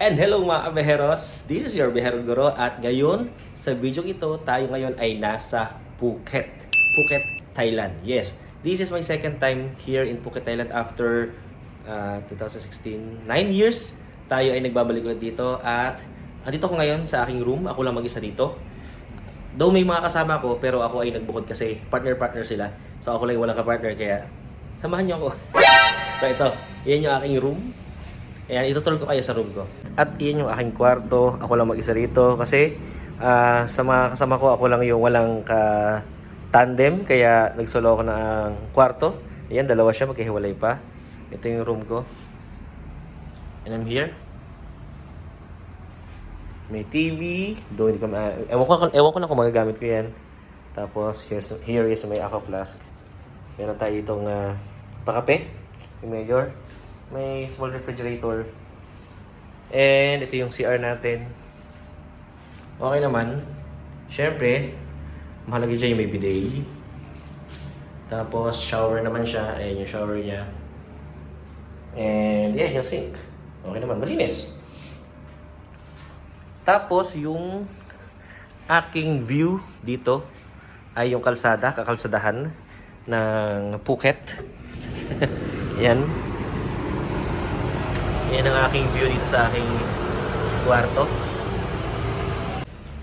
And hello mga kabeheros, this is your Behero Guro at ngayon sa video ito tayo ngayon ay nasa Phuket, Thailand. Yes, this is my second time here in Phuket, Thailand after 2016, 9 years tayo ay nagbabalik ulit dito at andito ko ngayon sa aking room, ako lang mag-isa dito. Though may mga kasama ko pero ako ay nagbukod kasi partner sila. So ako lang walang ka-partner kaya samahan niyo ako. So ito, yan yung aking room. Ayan, itutur ko kayo sa room ko. At iyan yung aking kwarto. Ako lang mag-isa rito kasi sa mga kasama ko, ako lang yung walang ka-tandem. Kaya nagsolo ako ng kwarto. Ayan, dalawa siya, magkahiwalay pa. Ito yung room ko. And I'm here. May TV. Doon hindi ko ewan ko na kung magagamit ko yan. Tapos, here is my aqua flask. Meron tayo itong pakape. Yung mayor. May small refrigerator. And ito yung CR natin. Okay naman. Siyempre, mahalaga dyan yung may bidet. Tapos, shower naman siya. Ayan yung shower niya. And yeah, yung sink. Okay naman, malinis. Tapos, yung aking view dito ay yung kalsada, kakalsadahan ng Phuket. Yan. Yan ang aking view dito sa aking kwarto.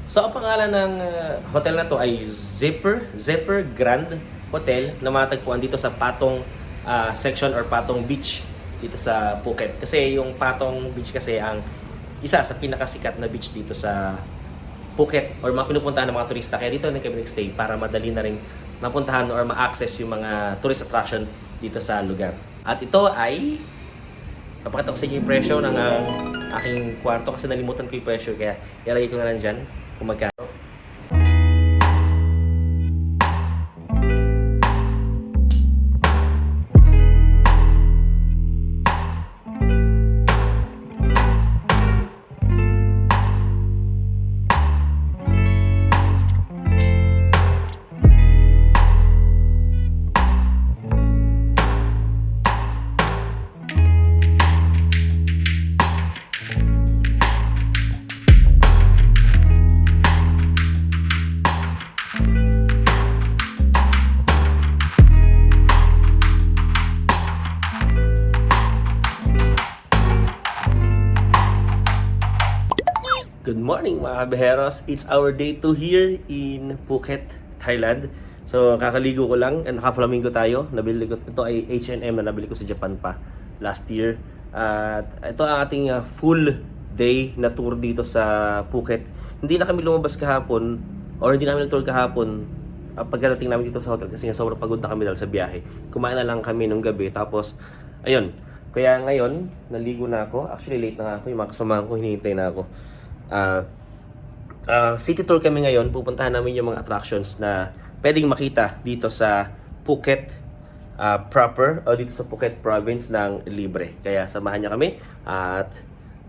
So, ang pangalan ng hotel na to ay Zipper Grand Hotel na matagpuan dito sa Patong section or Patong Beach dito sa Phuket. Kasi yung Patong Beach kasi ang isa sa pinakasikat na beach dito sa Phuket or mga pinupuntahan ng mga turista. Kaya dito na kami nag-stay para madali na rin mapuntahan or ma-access yung mga tourist attraction dito sa lugar. At ito ay papakita ko sa inyo yung presyo ng aking kwarto kasi nalimutan ko yung presyo kaya ilagay ko na lang dyan kung magkano. Good morning mga kabeheros! It's our day 2 here in Phuket, Thailand. So kakaligo ko lang and naka-flamingo tayo. Nabili ko, ito ay H&M na nabili ko sa Japan pa last year. At ito ang ating full day na tour dito sa Phuket. Hindi na kami lumabas kahapon or hindi namin nag-tour kahapon pagdating namin dito sa hotel kasi sobrang pagod na kami dahil sa biyahe. Kumain na lang kami nung gabi tapos ayun. Kaya ngayon, naligo na ako. Actually late na ako. Yung mga kasama ko, hinihintay na ako. City tour kami ngayon. Pupuntahan namin yung mga attractions na pwedeng makita dito sa Phuket proper o dito sa Phuket province ng libre. Kaya samahan niyo kami at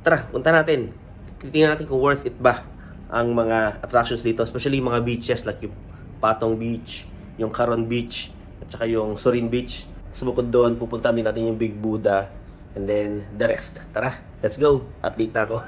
tara, punta natin. Titingnan natin kung worth it ba ang mga attractions dito, especially yung mga beaches like yung Patong Beach, yung Caron Beach at saka yung Surin Beach. Sa bukod doon, pupuntahan din natin yung Big Buddha and then the rest. Tara, let's go. At late na ako.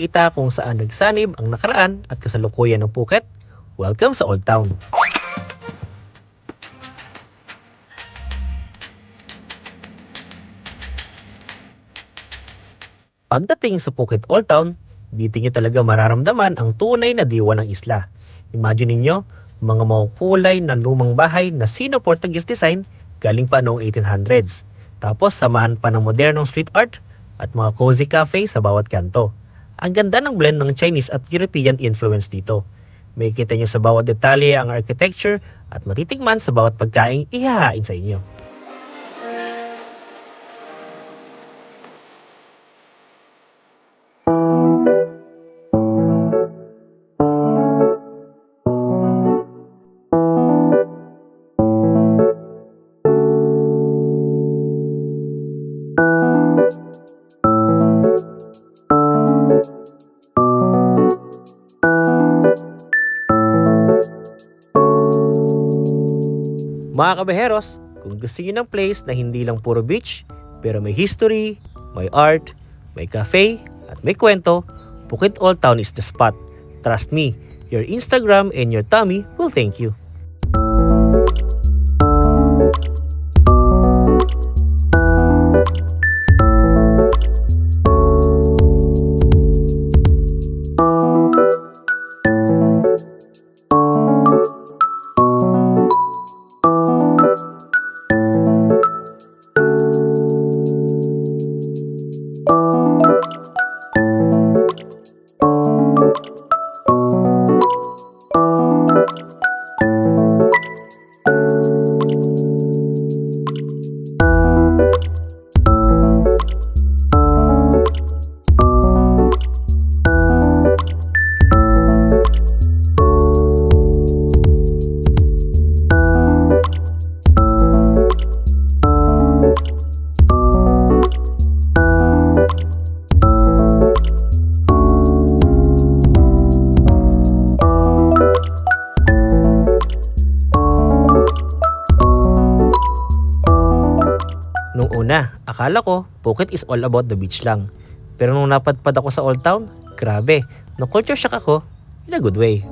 Kita kung saan nagsanib ang nakaraan at kasalukuyan ng Phuket. Welcome sa Old Town. Pagdating sa Phuket Old Town, dito nyo talaga mararamdaman ang tunay na diwa ng isla. Imagine niyo, mga makukulay na lumang bahay na Sino-Portuguese design galing pa noong 1800s. Tapos samahan pa ng modernong street art at mga cozy cafe sa bawat kanto. Ang ganda ng blend ng Chinese at European influence dito. May kita nyo sa bawat detalye ang architecture at matitikman sa bawat pagkain ihahain sa inyo. Mga kabeheros, kung gusto niyo ng place na hindi lang puro beach, pero may history, may art, may cafe, at may kwento, Phuket Old Town is the spot. Trust me, your Instagram and your tummy will thank you. Nung una, akala ko Phuket is all about the beach lang. Pero nung napadpad ako sa Old Town, grabe, na-culture shock ako in a good way.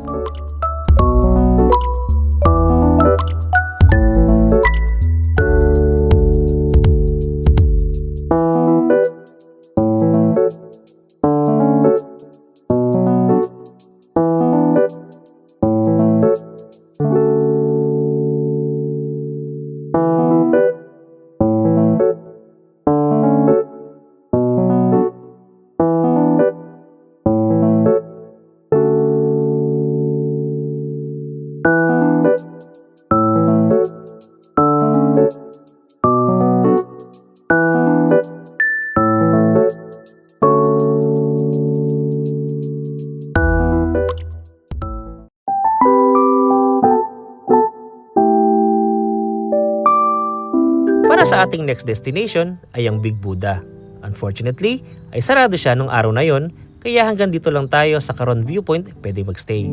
Para sa ating next destination ay ang Big Buddha. Unfortunately, ay sarado siya nung araw na yon, kaya hanggang dito lang tayo sa Karon Viewpoint pwede magstay.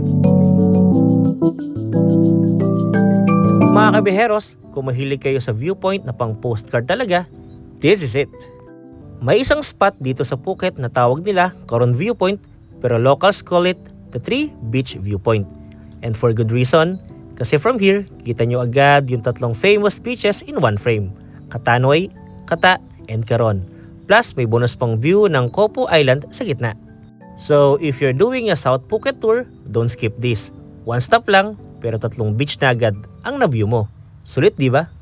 Mga kabiheros, kung mahilig kayo sa viewpoint na pang postcard talaga, this is it. May isang spot dito sa Phuket na tawag nila Karon Viewpoint, pero locals call it the Three Beach Viewpoint. And for good reason, kasi from here, kita nyo agad yung tatlong famous beaches in one frame. Kata Noi, Kata, and Karon. Plus, may bonus pang view ng Koh Phu Island sa gitna. So, if you're doing a South Phuket tour, don't skip this. One stop lang, pero tatlong beach na agad ang na-view mo. Sulit, di ba?